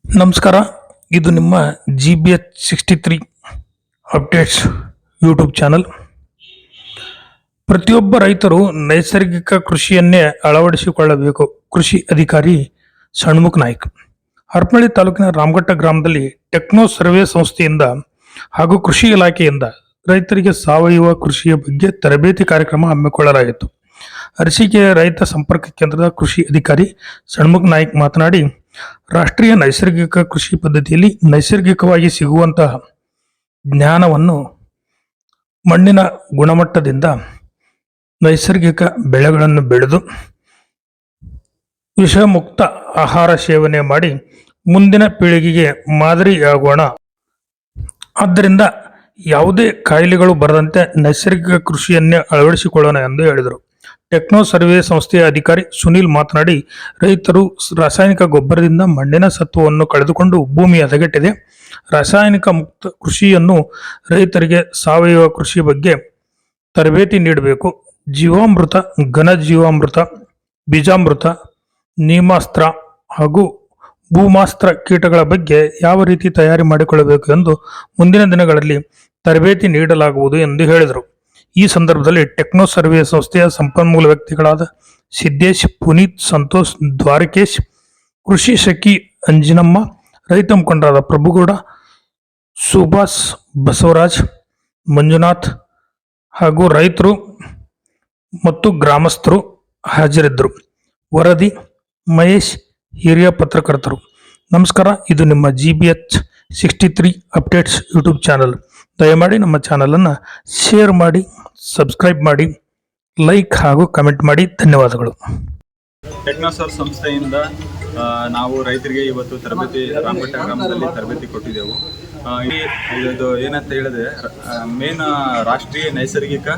ನಮಸ್ಕಾರ. ಇದು ನಿಮ್ಮ GBH63 ಅಪ್ಡೇಟ್ಸ್ ಯೂಟ್ಯೂಬ್ ಚಾನಲ್. ಪ್ರತಿಯೊಬ್ಬ ರೈತರು ನೈಸರ್ಗಿಕ ಕೃಷಿಯನ್ನೇ ಅಳವಡಿಸಿಕೊಳ್ಳಬೇಕು. ಕೃಷಿ ಅಧಿಕಾರಿ ಷಣ್ಮುಖ ನಾಯ್ಕ್. ಹರಪನಹಳ್ಳಿ ತಾಲೂಕಿನ ರಾಮಘಟ್ಟ ಗ್ರಾಮದಲ್ಲಿ ಟೆಕ್ನೋ ಸರ್ವೆ ಸಂಸ್ಥೆಯಿಂದ ಹಾಗೂ ಕೃಷಿ ಇಲಾಖೆಯಿಂದ ರೈತರಿಗೆ ಸಾವಯವ ಕೃಷಿಯ ಬಗ್ಗೆ ತರಬೇತಿ ಕಾರ್ಯಕ್ರಮ ಹಮ್ಮಿಕೊಳ್ಳಲಾಗಿತ್ತು. ಅರಸೀಕೆರೆ ರೈತ ಸಂಪರ್ಕ ಕೇಂದ್ರದ ಕೃಷಿ ಅಧಿಕಾರಿ ಷಣ್ಮುಖ ನಾಯ್ಕ್ ಮಾತನಾಡಿ, ರಾಷ್ಟ್ರೀಯ ನೈಸರ್ಗಿಕ ಕೃಷಿ ಪದ್ಧತಿಯಲ್ಲಿ ನೈಸರ್ಗಿಕವಾಗಿ ಸಿಗುವಂತಹ ಜ್ಞಾನವನ್ನು ಮಣ್ಣಿನ ಗುಣಮಟ್ಟದಿಂದ ನೈಸರ್ಗಿಕ ಬೆಳೆಗಳನ್ನು ಬೆಳೆದು ವಿಷಮುಕ್ತ ಆಹಾರ ಸೇವನೆ ಮಾಡಿ ಮುಂದಿನ ಪೀಳಿಗೆಗೆ ಮಾದರಿಯಾಗೋಣ. ಆದ್ದರಿಂದ ಯಾವುದೇ ಕಾಯಿಲೆಗಳು ಬರದಂತೆ ನೈಸರ್ಗಿಕ ಕೃಷಿಯನ್ನೇ ಅಳವಡಿಸಿಕೊಳ್ಳೋಣ ಎಂದು ಹೇಳಿದರು. ಟೆಕ್ನೋ ಸರ್ವೆ ಸಂಸ್ಥೆಯ ಅಧಿಕಾರಿ ಸುನೀಲ್ ಮಾತನಾಡಿ, ರೈತರು ರಾಸಾಯನಿಕ ಗೊಬ್ಬರದಿಂದ ಮಣ್ಣಿನ ಸತ್ವವನ್ನು ಕಳೆದುಕೊಂಡು ಭೂಮಿ ಹದಗೆಟ್ಟಿದೆ. ರಾಸಾಯನಿಕ ಮುಕ್ತ ಕೃಷಿಯನ್ನು ರೈತರಿಗೆ ಸಾವಯವ ಕೃಷಿ ಬಗ್ಗೆ ತರಬೇತಿ ನೀಡಬೇಕು. ಜೀವಾಮೃತ, ಘನ ಜೀವಾಮೃತ, ಬೀಜಾಮೃತ, ನೀಮಾಸ್ತ್ರ ಹಾಗೂ ಭೂಮಾಸ್ತ್ರ ಕೀಟಗಳ ಬಗ್ಗೆ ಯಾವ ರೀತಿ ತಯಾರಿ ಮಾಡಿಕೊಳ್ಳಬೇಕು ಎಂದು ಮುಂದಿನ ದಿನಗಳಲ್ಲಿ ತರಬೇತಿ ನೀಡಲಾಗುವುದು ಎಂದು ಹೇಳಿದರು. ಈ ಸಂದರ್ಭದಲ್ಲಿ ಟೆಕ್ನೋ ಸರ್ವೆ ಸಂಸ್ಥೆಯ ಸಂಪನ್ಮೂಲ ವ್ಯಕ್ತಿಗಳಾದ ಸಿದ್ದೇಶ್, ಪುನೀತ್, ಸಂತೋಷ್, ದ್ವಾರಕೇಶ್, ಕೃಷಿ ಸಖಿ ಅಂಜಿನಮ್ಮ, ರೈತ ಮುಖಂಡರಾದ ಪ್ರಭುಗೌಡ, ಸುಭಾಷ್, ಬಸವರಾಜ್, ಮಂಜುನಾಥ್ ಹಾಗೂ ರೈತರು ಮತ್ತು ಗ್ರಾಮಸ್ಥರು ಹಾಜರಿದ್ದರು. ವರದಿ ಮಹೇಶ್, ಹಿರಿಯ ಪತ್ರಕರ್ತರು. ನಮಸ್ಕಾರ. ಇದು ನಿಮ್ಮ GBH63 ಅಪ್ಡೇಟ್ಸ್ ಯೂಟ್ಯೂಬ್ ಚಾನಲ್. ದಯಮಾಡಿ ನಮ್ಮ ಚಾನಲನ್ನು ಶೇರ್ ಮಾಡಿ, ಸಬ್ಸ್ಕ್ರೈಬ್ ಮಾಡಿ, ಲೈಕ್ ಹಾಗೂ ಕಮೆಂಟ್ ಮಾಡಿ. ಧನ್ಯವಾದಗಳು. ಟೆಕ್ನೋಸರ್ ಸಂಸ್ಥೆಯಿಂದ ನಾವು ರೈತರಿಗೆ ಇವತ್ತು ತರಬೇತಿ ರಾಮಘಟ್ಟ ಗ್ರಾಮದಲ್ಲಿ ತರಬೇತಿ ಕೊಟ್ಟಿದ್ದೆವು. ಇದು ಏನಂತ ಹೇಳಿದ್ರೆ ಮೇನ್ ರಾಷ್ಟ್ರೀಯ ನೈಸರ್ಗಿಕ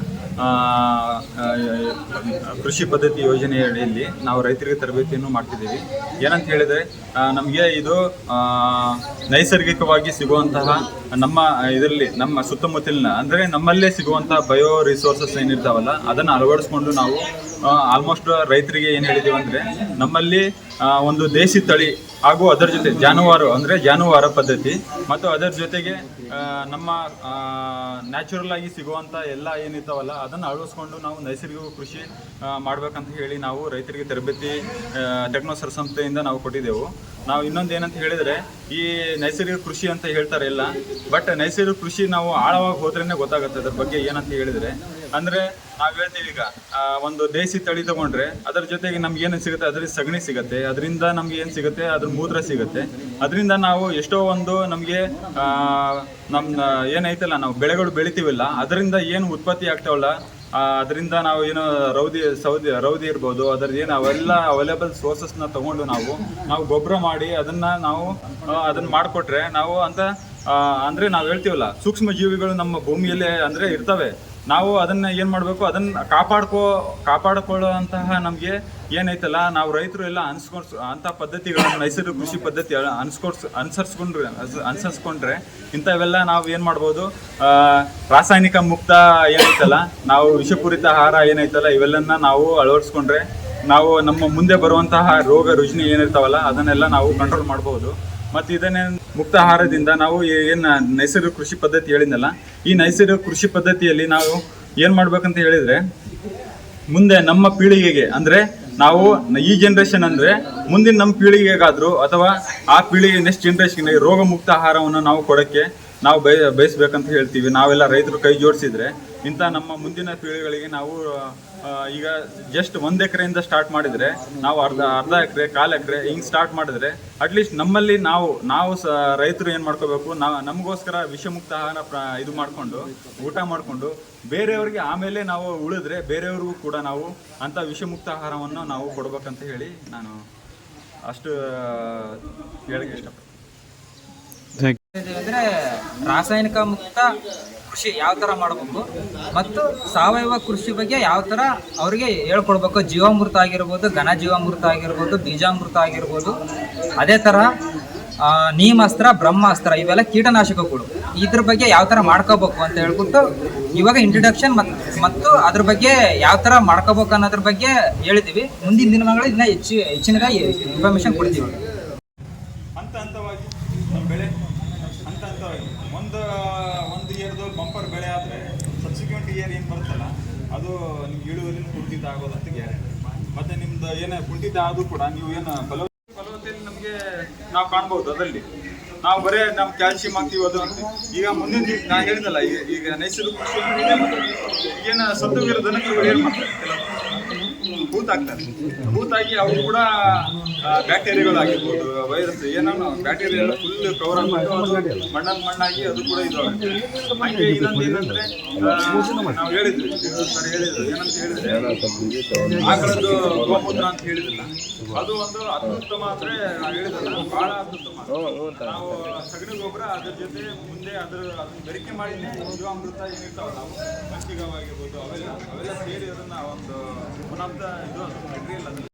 ಕೃಷಿ ಪದ್ಧತಿ ಯೋಜನೆಯಡಿಯಲ್ಲಿ ನಾವು ರೈತರಿಗೆ ತರಬೇತಿಯನ್ನು ಮಾಡ್ತಿದ್ದೀವಿ. ಏನಂತ ಹೇಳಿದರೆ ನಮಗೆ ಇದು ನೈಸರ್ಗಿಕವಾಗಿ ಸಿಗುವಂತಹ ನಮ್ಮ ಇದರಲ್ಲಿ ನಮ್ಮ ಸುತ್ತಮುತ್ತಲಿನ ಅಂದರೆ ನಮ್ಮಲ್ಲೇ ಸಿಗುವಂತಹ ಬಯೋ ರಿಸೋರ್ಸಸ್ ಏನಿರ್ತಾವಲ್ಲ ಅದನ್ನು ಅಳವಡಿಸ್ಕೊಂಡು ನಾವು ಆಲ್ಮೋಸ್ಟ್ ರೈತರಿಗೆ ಏನು ಹೇಳಿದ್ದೀವಿ ಅಂದರೆ ನಮ್ಮಲ್ಲಿ ಒಂದು ದೇಸಿ ತಳಿ ಹಾಗೂ ಅದರ ಜೊತೆ ಜಾನುವಾರು ಪದ್ಧತಿ ಮತ್ತು ಅದರ ಜೊತೆಗೆ ನಮ್ಮ ನ್ಯಾಚುರಲ್ ಆಗಿ ಸಿಗುವಂಥ ಎಲ್ಲ ಏನಿರ್ತಾವಲ್ಲ ಅದನ್ನು ಅಳವಡಿಸ್ಕೊಂಡು ನಾವು ನೈಸರ್ಗಿಕ ಕೃಷಿ ಮಾಡ್ಬೇಕಂತ ಹೇಳಿ ನಾವು ರೈತರಿಗೆ ತರಬೇತಿ ಟೆಕ್ನೋಸರ್ ಸಂಸ್ಥೆಯಿಂದ ನಾವು ಕೊಟ್ಟಿದ್ದೆವು. ನಾವು ಇನ್ನೊಂದು ಏನಂತ ಹೇಳಿದರೆ ಈ ನೈಸರ್ಗಿಕ ಕೃಷಿ ಅಂತ ಹೇಳ್ತಾರೆ ಎಲ್ಲ, ಬಟ್ ನೈಸರ್ಗಿಕ ಕೃಷಿ ನಾವು ಆಳವಾಗಿ ಹೋದ್ರೇ ಗೊತ್ತಾಗುತ್ತೆ ಅದ್ರ ಬಗ್ಗೆ. ಏನಂತ ಹೇಳಿದರೆ ಅಂದರೆ ನಾವು ಹೇಳ್ತೀವಿ ಈಗ ಒಂದು ದೇಸಿ ತಳಿ ತಗೊಂಡ್ರೆ ಅದರ ಜೊತೆಗೆ ನಮ್ಗೆ ಏನು ಸಿಗುತ್ತೆ, ಅದರಿಂದ ಸಗಣಿ ಸಿಗುತ್ತೆ, ಅದರಿಂದ ನಮ್ಗೆ ಏನು ಸಿಗುತ್ತೆ, ಅದ್ರ ಮೂತ್ರ ಸಿಗುತ್ತೆ. ಅದರಿಂದ ನಾವು ಎಷ್ಟೋ ಒಂದು ನಮಗೆ ನಮ್ಮ ಏನೈತಲ್ಲ ನಾವು ಬೆಳೆಗಳು ಬೆಳಿತೀವಲ್ಲ ಅದರಿಂದ ಏನು ಉತ್ಪತ್ತಿ ಆಗ್ತಾವಲ್ಲ ಅದರಿಂದ ನಾವು ಏನು ರೌದಿ ಇರ್ಬೋದು, ಅದರದ್ದು ಏನು ಅವೆಲ್ಲ ಅವೈಲೇಬಲ್ ಸೋರ್ಸಸ್ನ ತಗೊಂಡು ನಾವು ಗೊಬ್ಬರ ಮಾಡಿ ಅದನ್ನು ಮಾಡಿಕೊಟ್ರೆ ನಾವು ಅಂದರೆ ನಾವು ಹೇಳ್ತೀವಲ್ಲ ಸೂಕ್ಷ್ಮ ಜೀವಿಗಳು ನಮ್ಮ ಭೂಮಿಯಲ್ಲೇ ಅಂದರೆ ಇರ್ತವೆ. ನಾವು ಅದನ್ನು ಏನು ಮಾಡಬೇಕು, ಅದನ್ನು ಕಾಪಾಡಿಕೊಳ್ಳುವಂತಹ ನಮಗೆ ಏನೈತಲ್ಲ ನಾವು ರೈತರು ಎಲ್ಲ ಅಂಥ ಪದ್ಧತಿಗಳನ್ನು ನೈಸರ್ಗಿಕ ಕೃಷಿ ಪದ್ಧತಿ ಅನುಸರಿಸ್ಕೊಂಡ್ರೆ ಇಂಥವೆಲ್ಲ ನಾವು ಏನು ಮಾಡ್ಬೋದು, ರಾಸಾಯನಿಕ ಮುಕ್ತ ಏನೈತಲ್ಲ ನಾವು ವಿಷಪೂರಿತ ಆಹಾರ ಏನೈತಲ್ಲ ಇವೆಲ್ಲನ್ನ ನಾವು ಅಳವಡಿಸ್ಕೊಂಡ್ರೆ ನಾವು ನಮ್ಮ ಮುಂದೆ ಬರುವಂತಹ ರೋಗ ರುಜಿನ ಏನಿರ್ತಾವಲ್ಲ ಅದನ್ನೆಲ್ಲ ನಾವು ಕಂಟ್ರೋಲ್ ಮಾಡ್ಬೋದು. ಮತ್ತು ಇದನ್ನೇ ಮುಕ್ತ ಆಹಾರದಿಂದ ನಾವು ಏನು ನೈಸರ್ಗಿಕ ಕೃಷಿ ಪದ್ಧತಿ ಹೇಳಿದ್ನಲ್ಲ, ಈ ನೈಸರ್ಗಿಕ ಕೃಷಿ ಪದ್ಧತಿಯಲ್ಲಿ ನಾವು ಏನು ಮಾಡ್ಬೇಕಂತ ಹೇಳಿದರೆ ಮುಂದೆ ನಮ್ಮ ಪೀಳಿಗೆಗೆ ಅಂದರೆ ನಾವು ಈ ಜನ್ರೇಷನ್ ಅಂದರೆ ಮುಂದಿನ ನಮ್ಮ ಪೀಳಿಗೆಗಾದರೂ ಅಥವಾ ಆ ಪೀಳಿಗೆ ನೆಕ್ಸ್ಟ್ ಜನ್ರೇಷನ್ಗೆ ರೋಗ ಮುಕ್ತ ಆಹಾರವನ್ನು ನಾವು ಕೊಡೋಕ್ಕೆ ನಾವು ಬಯಸ್ಬೇಕಂತ ಹೇಳ್ತೀವಿ. ನಾವೆಲ್ಲ ರೈತರು ಕೈ ಜೋಡಿಸಿದ್ರೆ ಇಂಥ ನಮ್ಮ ಮುಂದಿನ ಪೀಳಿಗೆಗಳಿಗೆ ನಾವು ಈಗ ಜಸ್ಟ್ 1 ಎಕರೆಯಿಂದ ಸ್ಟಾರ್ಟ್ ಮಾಡಿದರೆ ನಾವು ಅರ್ಧ ಎಕರೆ, 1/4 ಎಕರೆ ಹಿಂಗೆ ಸ್ಟಾರ್ಟ್ ಮಾಡಿದ್ರೆ ಅಟ್ಲೀಸ್ಟ್ ನಮ್ಮಲ್ಲಿ ನಾವು ರೈತರು ಏನು ಮಾಡ್ಕೋಬೇಕು, ನಮಗೋಸ್ಕರ ವಿಷಮುಕ್ತ ಆಹಾರ ಇದು ಮಾಡಿಕೊಂಡು ಊಟ ಮಾಡಿಕೊಂಡು ಬೇರೆಯವ್ರಿಗೆ ಆಮೇಲೆ ನಾವು ಉಳಿದ್ರೆ ಬೇರೆಯವ್ರಿಗೂ ಕೂಡ ನಾವು ಅಂಥ ವಿಷಮುಕ್ತ ಆಹಾರವನ್ನು ನಾವು ಕೊಡ್ಬೇಕಂತ ಹೇಳಿ ನಾನು ಅಷ್ಟು ಹೇಳಕ್ಕೆ ಇಷ್ಟಪಡ್ತೀನಿ. ಅಂದರೆ ರಾಸಾಯನಿಕ ಮುಕ್ತ ಕೃಷಿ ಯಾವ ಥರ ಮಾಡಬೇಕು ಮತ್ತು ಸಾವಯವ ಕೃಷಿ ಬಗ್ಗೆ ಯಾವ ಥರ ಅವರಿಗೆ ಹೇಳ್ಕೊಡ್ಬೇಕು. ಜೀವಾಮೃತ ಆಗಿರ್ಬೋದು, ಘನ ಜೀವಾಮೃತ ಆಗಿರ್ಬೋದು, ಬೀಜಾಮೃತ ಆಗಿರ್ಬೋದು, ಅದೇ ಥರ ನೀಮಾಸ್ತ್ರ, ಬ್ರಹ್ಮಾಸ್ತ್ರ ಇವೆಲ್ಲ ಕೀಟನಾಶಕಗಳು. ಇದ್ರ ಬಗ್ಗೆ ಯಾವ ಥರ ಮಾಡ್ಕೋಬೇಕು ಅಂತ ಹೇಳ್ಬಿಟ್ಟು ಇವಾಗ ಇಂಟ್ರಡಕ್ಷನ್ ಮತ್ತು ಅದ್ರ ಬಗ್ಗೆ ಯಾವ ಥರ ಮಾಡ್ಕೋಬೇಕು ಅನ್ನೋದ್ರ ಬಗ್ಗೆ ಹೇಳಿದ್ದೀವಿ. ಮುಂದಿನ ದಿನಗಳಲ್ಲಿ ಇನ್ನೂ ಹೆಚ್ಚಿನದಾಗಿ ಇನ್ಫಾರ್ಮೇಷನ್ ಕೊಡ್ತೀವಿ. ಹಂತವಾಗಿ ನಮ್ಮ ಬೆಳೆ ಹಂತವಾಗಿ ಒಂದು ಇಯರ್ದು ಬಂಪರ್ ಬೆಳೆ ಆದರೆ ಸಬ್ಸಿಕ್ವೆಂಟ್ ಇಯರ್ ಏನು ಬರುತ್ತಲ್ಲ ಅದು ನಿಮ್ಗೆ ಇಳುವರಿನ ಕುಂಠಿತ ಆಗೋದಂತ ಗ್ಯಾರಂಟಿ. ಮತ್ತು ನಿಮ್ದು ಏನೇ ಕುಂಠಿತ ಆದರೂ ಕೂಡ ನೀವು ಏನು ಫಲವತ್ತತೆಯಲ್ಲಿ ನಮಗೆ ನಾವು ಕಾಣ್ಬೋದು. ಅದರಲ್ಲಿ ನಾವು ಬರೇ ನಮ್ಮ ಕ್ಯಾಲ್ಸಿಯಂ ಹಾಕ್ತೀವಿ ಅದು ಅಂತ. ಈಗ ಮುಂದಿನ ನಾನು ಹೇಳಿದಲ್ಲ, ಈಗ ನೈಸರ್ಗಿಕ ಕೃಷಿ ಏನು ಸತ್ತುವಿರೋ ದನಕರುಗಳು ಏನು ಮಾಡ್ತಾರೆ, ಹೂತಾಗ್ತಾರೆ. ಹೂತಾಗಿ ಅವು ಕೂಡ ಬ್ಯಾಕ್ಟೀರಿಯಾಗಳಾಗಿರ್ಬೋದು, ವೈರಸ್ ಏನೋ ಬ್ಯಾಕ್ಟೀರಿಯಾ ಎಲ್ಲ ಫುಲ್ ಕವರ್ ಆಗ್ಬಿಟ್ಟು ಅದು ಮಣ್ಣಾಗಿ ಅದು ಕೂಡ ಇದು ಹಾಗೆ. ಇನ್ನೊಂದು ಏನಂದ್ರೆ ನಾವು ಹೇಳಿದ್ವಿ ಸರ್, ಹೇಳಿದ್ರು ಏನಂತ ಹೇಳಿದ್ರೆ ಆಕಳದ್ದು ಗೋಮೂತ್ರ ಅಂತ ಹೇಳಿದಿಲ್ಲ, ಅದು ಒಂದು ಅತ್ಯುತ್ತಮ ಅಂದ್ರೆ ನಾವು ಹೇಳಿದಲ್ಲ, ಬಹಳ ಅತ್ಯುತ್ತಮ. ನಾವು ಸಗಣಿ ಗೊಬ್ಬರ ಅದ್ರ ಜೊತೆ ಮುಂದೆ ಅದನ್ನ ಬೆರಿಕೆ ಮಾಡಿನೇ ಜೀವಾಮೃತ ಏನಿರ್ತಾವ ನಾವು ಮಸ್ತಿಗಾವಾಗಿರ್ಬೋದು ಅವೆಲ್ಲ ಸೇರಿ ಅದನ್ನ ಒಂದು ಒನ್ ಆಫ್ ದ ಇದು ಮೆಟೀರಿಯಲ್ ಅದು.